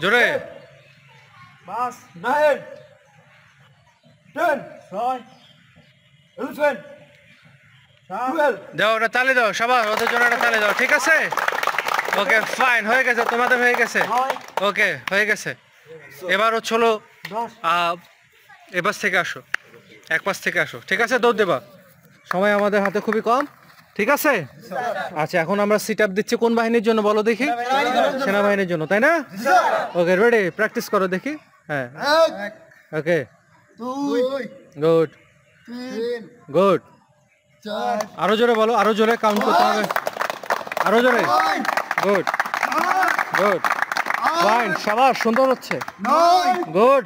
জোরে 11 দাও, ওটা তালি দাও, সবাই ওদের জন্য একটা তালি দাও, ঠিক আছে? ওকে ফাইন, হয়ে গেছে, তোমাদের হয়ে গেছে। ওকে হয়ে গেছে। এবার হচ্ছে হলো এবার থেকে আসো, এক পাশ থেকে আসো, ঠিক আছে? দৌড় দেবা, সময় আমাদের হাতে খুবই কম, ঠিক আছে? আচ্ছা, এখন আমরা সিট আপ দিচ্ছি কোন বাহিনীর জন্য বলো দেখি? সেনাবাহিনীর জন্য, তাই না? ওকে রেডি, প্র্যাকটিস করো দেখি। হ্যাঁ, ওকে, গুড গুড। আরো জোরে বলো, আরো জোরে কাউন্ট করতে হবে, আরো জোরে। গুড গুড ফাইন, শাবাশ, সুন্দর হচ্ছে। গুড।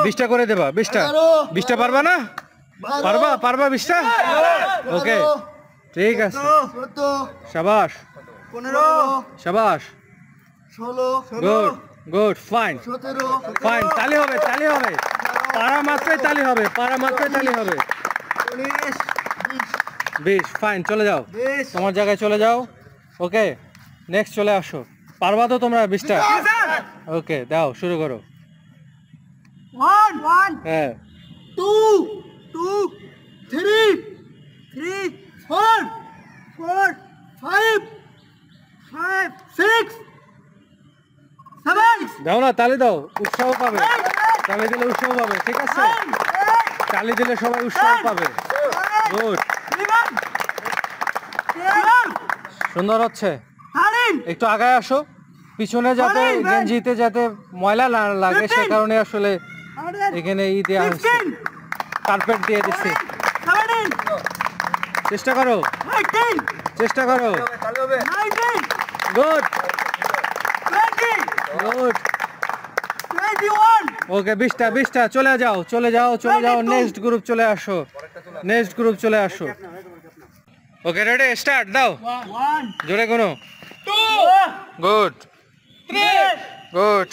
20টা করে দেবা, 20টা পারবা না? পারবা 20টা? ওকে ঠিক আছে, শাবাশ, শাবাশ, গুড গুড ফাইন ফাইন। তালি হবে, তালি হবে, পারা মাত্রই তালি হবে, পারা মাত্রই তালি হবে। 20 ফাইন, চলে যাও, তোমার জায়গায় চলে যাও। ওকে নেক্সট চলে আসো, পারবা তো তোমরা 20টা? ওকে দাও, শুরু করো। 1 হ্যাঁ, 2 3 4 5 6 7 দাও না, তালি দাও, উৎসাহ পাবে, তালি দিলে উৎসাহ পাবে, ঠিক আছে? তালি দিলে সবাই উৎসাহ পাবে। গুড, সুন্দর হচ্ছে। একটু আগায় আসো, পিছনে যাতে গেঞ্জিতে যাতে ময়লা না লাগে সে কারণে আসলে এখানে ই দেওয়া হচ্ছে, কার্পেট দিয়ে দিচ্ছি। চেষ্টা করো, চেষ্টা করো। Good good. ওকে 20টা চলে যাও, চলে যাও, চলে যাও, নেক্সট গ্রুপ চলে আসো, নেক্সট গ্রুপ চলে আসো। ওকে রেডি, স্টার্ট দাও, জোরে কোনো। Good good.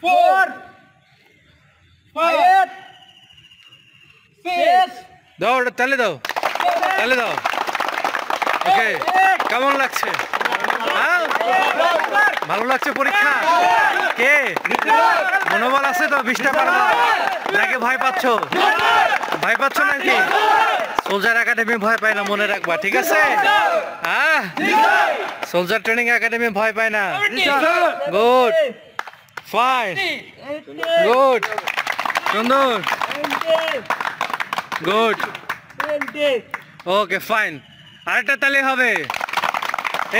4 5 6 দাও, ওটা তালি দাও, তালি দাও। ওকে কেমন লাগছে? হ্যাঁ ভালো লাগছে। পরীক্ষা কে মনোবল আছে তো? 20টা পারবা নাকি ভয় পাচ্ছ? ভয় পাচ্ছ নাকি? সোলজার একাডেমি ভয় পায় না, মনে রাখবা, ঠিক আছে? হ্যাঁ, সোলজার ট্রেনিং একাডেমি ভয় পায় না। গুড ফাইন, গুড, সুন্দর, গুড। ওকে ফাইন, আরেকটা তালি হবে।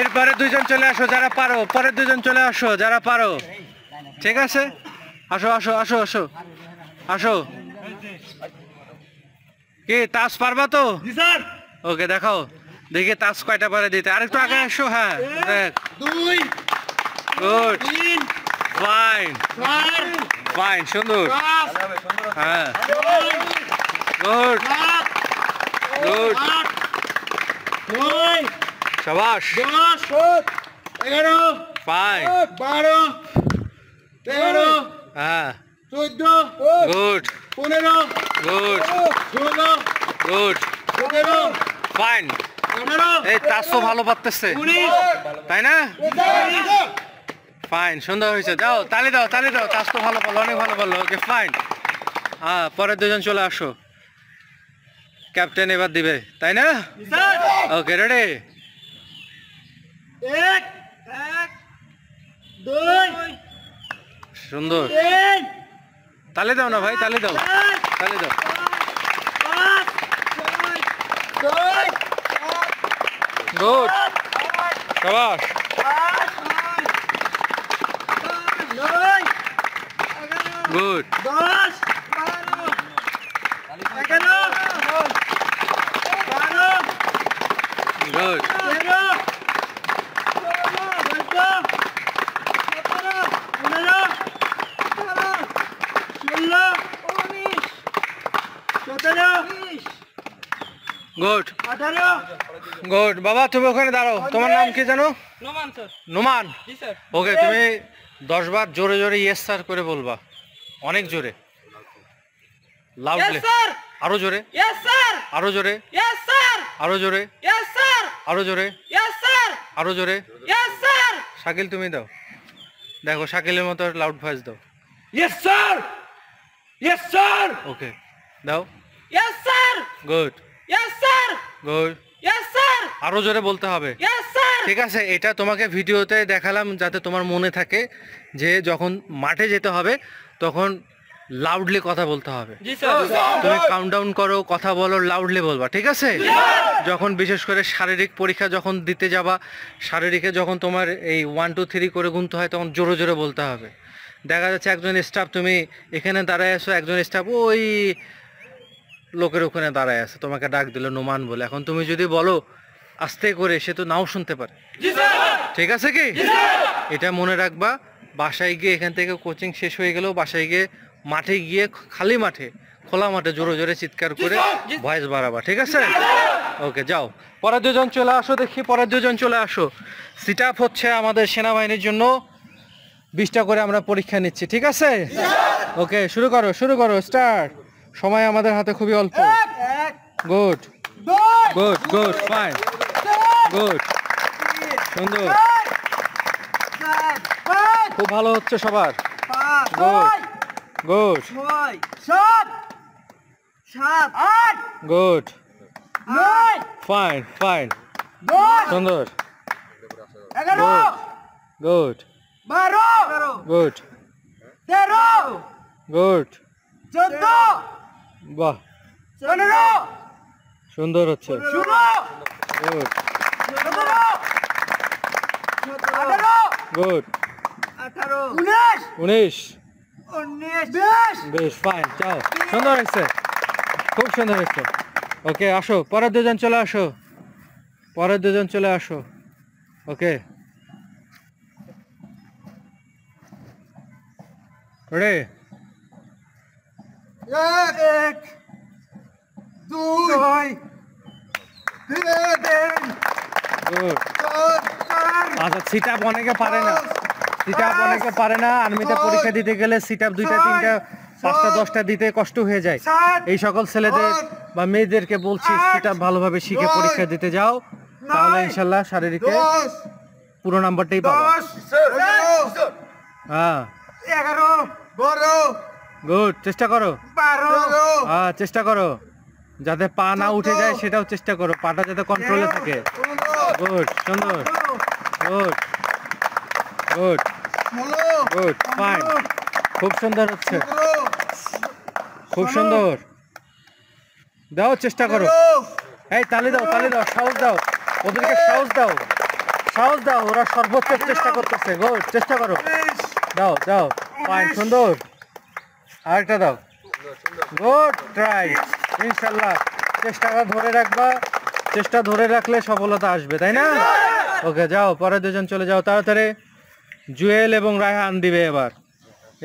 এরপরে দুইজন চলে আসো যারা পারো, পরের দুজন চলে আসো যারা পারো, ঠিক আছে? আসো আসো আসো আসো আসো। কি তাস পারবা তো? ওকে দেখাও দেখি তাস কয়টা পারে দিতে। আরেকটু আগে আসো। হ্যাঁ দেখ, গুড ফাইন ফাইন, সুন্দর। হ্যাঁ গুড গুড, শাবাশ, 11 ফাইন, 12 13 হ্যাঁ 14 গুড 15 গুড 16 গুড 17 ফাইন। 18 এই তাস তো ভালো পারতেছে, 19 তাই না? ফাইন, সুন্দর হয়েছে। দাও তালি দাও, তালি দাও, তাস তো ভালো পারলো, অনেক ভালো পারলো। Okay fine. হ্যাঁ পরের দুজন চলে আসো, ক্যাপ্টেন এবার দিবে, তাই না? ওকে রেডি, 1 2 সুন্দর। 3 তালি দাও না ভাই, তালি দাও, তালি দাও। 5 গুড, শাবাশ, 9 গুড, 10 11 12 গুড, 13 গুড 18 গুড। বাবা তুমি ওখানে দাঁড়াও, তোমার নাম কি জানো? নোমান স্যার। নোমান। জি স্যার। ওকে তুমি 10 বার জোরে জোরে ইয়েস স্যার করে বলবা, অনেক জোরে, লাউডলি, আরো জোরে, ইয়েস স্যার। আরো জোরে, ইয়েস স্যার। আরো জোরে, ইয়েস স্যার। আরো জোরে, ইয়েস স্যার। আরো জোরে। Yes, sir! শাকিল তুমি দাও, দেখো শাকিলের মতো লাউড ভয়েস দাও। Yes, sir! Yes, sir! ওকে দাও। Yes, sir! Good Yes, sir! Good. Yes, sir! আরো জোরে বলতে হবে। Yes, sir! ঠিক আছে, এটা তোমাকে ভিডিওতে দেখালাম যাতে তোমার মনে থাকে যে যখন মাঠে যেতে হবে তখন লাউডলি কথা বলতে হবে। জি স্যার। তুমি কাউন্টডাউন করো, কথা বলো, লাউডলি বলবা, ঠিক আছে? যখন বিশেষ করে শারীরিক পরীক্ষা যখন দিতে যাবা, শারীরিকে যখন তোমার এই 1 2 3 করে গুনতে হয় তখন জোরে জোরে বলতে হবে। দেখা যাচ্ছে একজন স্টাফ, তুমি এখানে দাঁড়ায় আছো, একজন স্টাফ ওই লোকের ওখানে দাঁড়ায় আছে, তোমাকে ডাক দিল নোমান বলে, এখন তুমি যদি বলো আস্তে করে, সে তো নাও শুনতে পারে। ঠিক আছে কি? এটা মনে রাখবা। বাসায় গিয়ে এখান থেকে কোচিং শেষ হয়ে গেলেও বাসায় গিয়ে মাঠে গিয়ে খালি মাঠে, খোলা মাঠে জোরে জোরে চিৎকার করে ভয়েস বাড়াবা, ঠিক আছে? ওকে যাও, পরের দুজন চলে আসো, দেখি পরের দুজন চলে আসো। সিট আপ হচ্ছে আমাদের সেনাবাহিনীর জন্য 20টা করে আমরা পরীক্ষা নিচ্ছি, ঠিক আছে? ওকে শুরু করো, শুরু করো, স্টার্ট। সময় আমাদের হাতে খুবই অল্প। Good good good, fine, good, সুন্দর, খুব ভালো হচ্ছে সবার। Good good good, fine fine, সুন্দর, গুড গুড গুড, বাহ, সুন্দর হচ্ছে, গুড গুড, 19, বেশ, ফাইন, যাও, সুন্দর হয়েছে, খুব সুন্দর হয়েছে। ওকে আসো, পরের দুজন চলে আসো, পরের দুজন চলে আসো। ওকে রে, গুড। আচ্ছা, সিট আপ অনেকে পারে না, সিট আপ অনেকে পারে না। আর্মিতে পরীক্ষা দিতে গেলে সিট আপ 2টা 3টা 5টা 10টা দিতে কষ্ট হয়ে যায়। এই সকল ছেলেদের বা মেয়েদেরকে বলছি সিট আপ ভালোভাবে শিখে পরীক্ষা দিতে যাও, তাহলে ইনশাল্লাহ শারীরিকে পুরো নাম্বারটাই পাবো। হ্যাঁ গুড, চেষ্টা করো, হ্যাঁ চেষ্টা করো যাতে পা না উঠে যায়, সেটাও চেষ্টা করো, পাটা যাতে কন্ট্রোলে থাকে। গুড, সুন্দর, গুড গুড গুড, ফাইন, খুব সুন্দর হচ্ছে, খুব সুন্দর। দাও, চেষ্টা করো, এই তালি দাও, তালি দাও, সাহস দাও, ওদেরকে সাহস দাও, সাহস দাও, ওরা সর্বোচ্চ চেষ্টা করতেছে। গুড, চেষ্টা করো, দাও দাও, ফাইন, সুন্দর, আরেকটা দাও, গুড ট্রাই। ইনশাল্লাহ চেষ্টাটা ধরে রাখবা, চেষ্টা ধরে রাখলে সফলতা আসবে, তাই না? ওকে যাও, পরের দুজন চলে যাও তাড়াতাড়ি। জুয়েল এবং রায়হান দিবে এবার,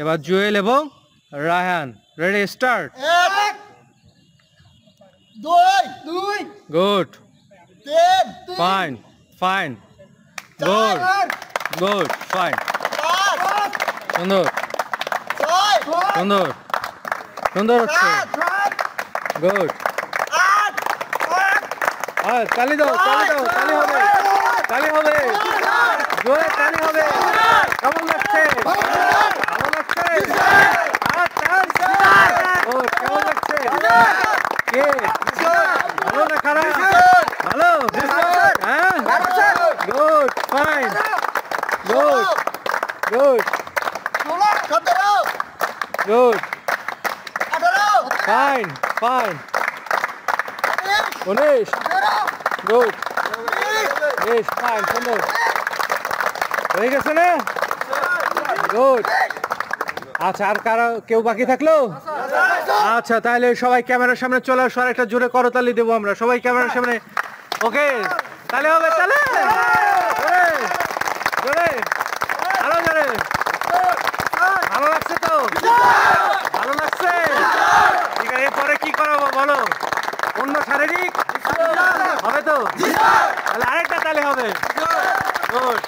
এবার জুয়েল এবং Raihan, ready, start. Good, fine fine, good good, fine, সুন্দর সুন্দর সুন্দর হচ্ছে, গুড। তালি দাও, তালি দাও, তালি হবে, তালি হবে, জোরে তালি হবে। কেমন লাগছে? ভালো লাগছে? গুড, কেমন লাগছে? কে ভালো না খারাপ? ভালো, হ্যাঁ, good, fine, good good good, fine fine, 19, good, বেশ, ফাইন, সুন্দর হয়ে গেছে না? গুড। আচ্ছা, আর কারো কেউ বাকি থাকলো? আচ্ছা, তাহলে সবাই ক্যামেরার সামনে চলে আসো, আর একটা জোরে করতালি দেবো আমরা, সবাই ক্যামেরার সামনে। ওকে, তাহলে হবে, তাহলে জোরে, আরো জোরে। ভালো লাগছে তো? ভালো লাগছে? ঠিক আছে, এরপরে কি করাবো বলো? অন্য শারীরিক হবে তো? তাহলে আরেকটা তালে হবে। গুড।